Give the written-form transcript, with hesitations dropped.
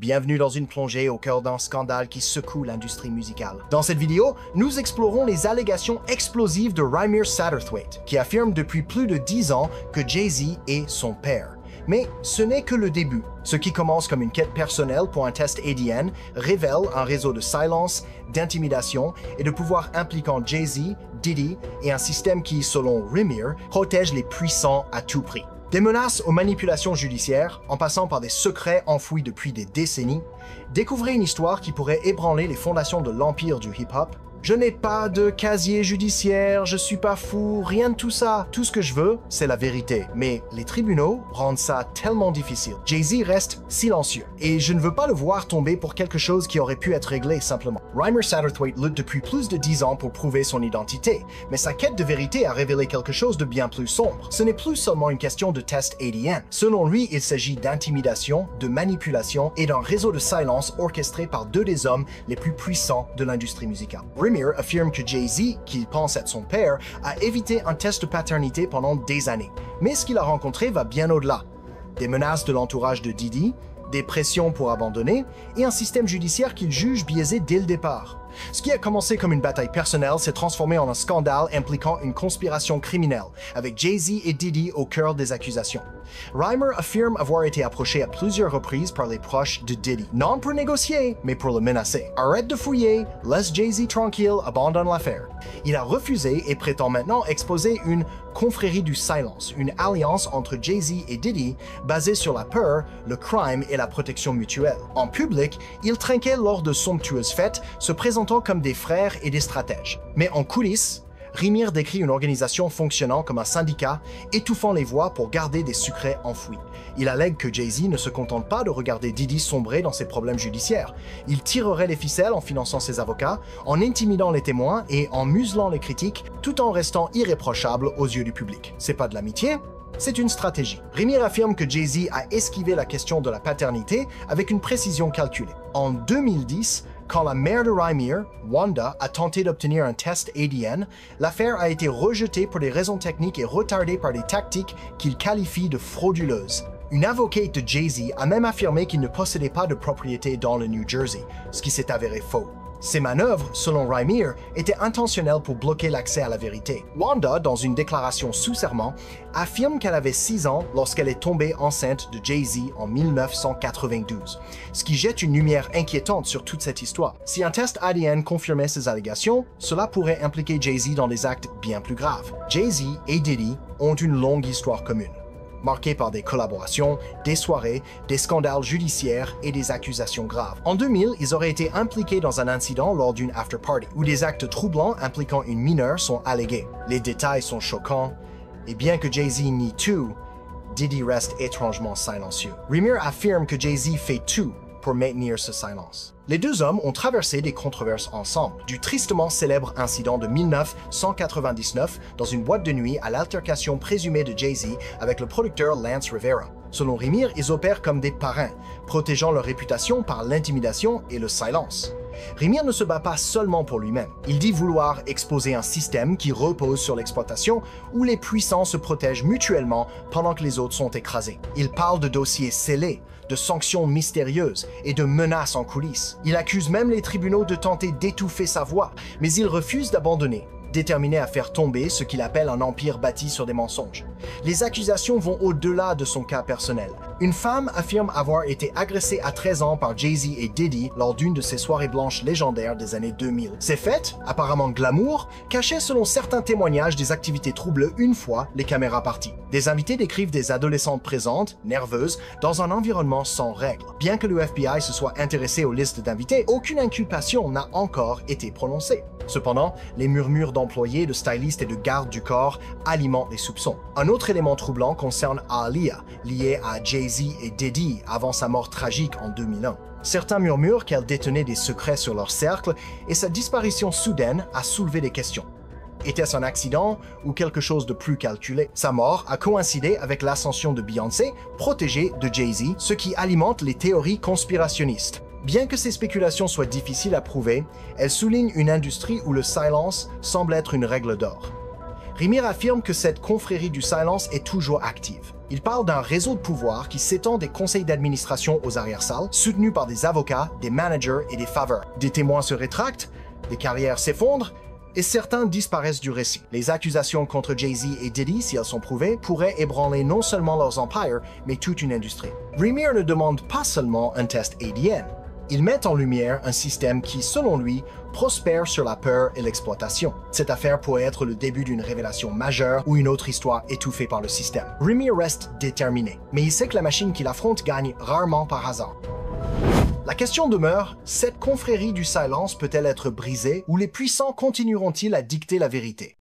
Bienvenue dans une plongée au cœur d'un scandale qui secoue l'industrie musicale. Dans cette vidéo, nous explorons les allégations explosives de Rymir Satterthwaite, qui affirme depuis plus de 10 ans que Jay-Z est son père. Mais ce n'est que le début. Ce qui commence comme une quête personnelle pour un test ADN révèle un réseau de silence, d'intimidation et de pouvoir impliquant Jay-Z, Diddy et un système qui, selon Rymir, protège les puissants à tout prix. Des menaces aux manipulations judiciaires, en passant par des secrets enfouis depuis des décennies, découvrez une histoire qui pourrait ébranler les fondations de l'empire du hip-hop. Je n'ai pas de casier judiciaire, je suis pas fou, rien de tout ça. Tout ce que je veux, c'est la vérité. Mais les tribunaux rendent ça tellement difficile. Jay-Z reste silencieux, et je ne veux pas le voir tomber pour quelque chose qui aurait pu être réglé simplement. Rymir Satterthwaite lutte depuis plus de 10 ans pour prouver son identité, mais sa quête de vérité a révélé quelque chose de bien plus sombre. Ce n'est plus seulement une question de test ADN. Selon lui, il s'agit d'intimidation, de manipulation et d'un réseau de silence orchestré par deux des hommes les plus puissants de l'industrie musicale. Rymir affirme que Jay-Z, qu'il pense être son père, a évité un test de paternité pendant des années. Mais ce qu'il a rencontré va bien au-delà. Des menaces de l'entourage de Diddy, des pressions pour abandonner, et un système judiciaire qu'il juge biaisé dès le départ. Ce qui a commencé comme une bataille personnelle s'est transformé en un scandale impliquant une conspiration criminelle, avec Jay-Z et Diddy au cœur des accusations. Rymir affirme avoir été approché à plusieurs reprises par les proches de Diddy, non pour négocier, mais pour le menacer. Arrête de fouiller, laisse Jay-Z tranquille, abandonne l'affaire. Il a refusé et prétend maintenant exposer une confrérie du silence, une alliance entre Jay-Z et Diddy basée sur la peur, le crime et la protection mutuelle. En public, il trinquait lors de somptueuses fêtes, se présentant comme des frères et des stratèges. Mais en coulisses, Rymir décrit une organisation fonctionnant comme un syndicat, étouffant les voix pour garder des secrets enfouis. Il allègue que Jay-Z ne se contente pas de regarder Diddy sombrer dans ses problèmes judiciaires. Il tirerait les ficelles en finançant ses avocats, en intimidant les témoins et en muselant les critiques, tout en restant irréprochable aux yeux du public. C'est pas de l'amitié, c'est une stratégie. Rymir affirme que Jay-Z a esquivé la question de la paternité avec une précision calculée. En 2010, quand la mère de Rymir, Wanda, a tenté d'obtenir un test ADN, l'affaire a été rejetée pour des raisons techniques et retardée par des tactiques qu'il qualifie de frauduleuses. Une avocate de Jay-Z a même affirmé qu'il ne possédait pas de propriété dans le New Jersey, ce qui s'est avéré faux. Ces manœuvres, selon Rymir, étaient intentionnelles pour bloquer l'accès à la vérité. Wanda, dans une déclaration sous serment, affirme qu'elle avait 6 ans lorsqu'elle est tombée enceinte de Jay-Z en 1992, ce qui jette une lumière inquiétante sur toute cette histoire. Si un test ADN confirmait ces allégations, cela pourrait impliquer Jay-Z dans des actes bien plus graves. Jay-Z et Diddy ont une longue histoire commune, marquée par des collaborations, des soirées, des scandales judiciaires et des accusations graves. En 2000, ils auraient été impliqués dans un incident lors d'une after-party, où des actes troublants impliquant une mineure sont allégués. Les détails sont choquants, et bien que Jay-Z nie tout, Diddy reste étrangement silencieux. Rymir affirme que Jay-Z fait tout pour maintenir ce silence. Les deux hommes ont traversé des controverses ensemble, du tristement célèbre incident de 1999 dans une boîte de nuit à l'altercation présumée de Jay-Z avec le producteur Lance Rivera. Selon Rymir, ils opèrent comme des parrains, protégeant leur réputation par l'intimidation et le silence. Rymir ne se bat pas seulement pour lui-même. Il dit vouloir exposer un système qui repose sur l'exploitation, où les puissants se protègent mutuellement pendant que les autres sont écrasés. Il parle de dossiers scellés, de sanctions mystérieuses et de menaces en coulisses. Il accuse même les tribunaux de tenter d'étouffer sa voix, mais il refuse d'abandonner, déterminé à faire tomber ce qu'il appelle un empire bâti sur des mensonges. Les accusations vont au-delà de son cas personnel. Une femme affirme avoir été agressée à 13 ans par Jay-Z et Diddy lors d'une de ces soirées blanches légendaires des années 2000. Ces fêtes, apparemment glamour, cachaient selon certains témoignages des activités troubles une fois les caméras parties. Des invités décrivent des adolescentes présentes, nerveuses, dans un environnement sans règles. Bien que le FBI se soit intéressé aux listes d'invités, aucune inculpation n'a encore été prononcée. Cependant, les murmures d'employés, de stylistes et de gardes du corps alimentent les soupçons. Un autre élément troublant concerne Aaliyah, liée à Jay-Z et Diddy avant sa mort tragique en 2001. Certains murmurent qu'elle détenait des secrets sur leur cercle et sa disparition soudaine a soulevé des questions. Était-ce un accident ou quelque chose de plus calculé? Sa mort a coïncidé avec l'ascension de Beyoncé, protégée de Jay-Z, ce qui alimente les théories conspirationnistes. Bien que ces spéculations soient difficiles à prouver, elles soulignent une industrie où le silence semble être une règle d'or. Rimir affirme que cette confrérie du silence est toujours active. Il parle d'un réseau de pouvoir qui s'étend des conseils d'administration aux arrière-salles, soutenu par des avocats, des managers et des faveurs. Des témoins se rétractent, des carrières s'effondrent, et certains disparaissent du récit. Les accusations contre Jay-Z et Diddy, si elles sont prouvées, pourraient ébranler non seulement leurs empires, mais toute une industrie. Rimir ne demande pas seulement un test ADN. Il met en lumière un système qui, selon lui, prospère sur la peur et l'exploitation. Cette affaire pourrait être le début d'une révélation majeure ou une autre histoire étouffée par le système. Rimir reste déterminé, mais il sait que la machine qu'il affronte gagne rarement par hasard. La question demeure, cette confrérie du silence peut-elle être brisée ou les puissants continueront-ils à dicter la vérité?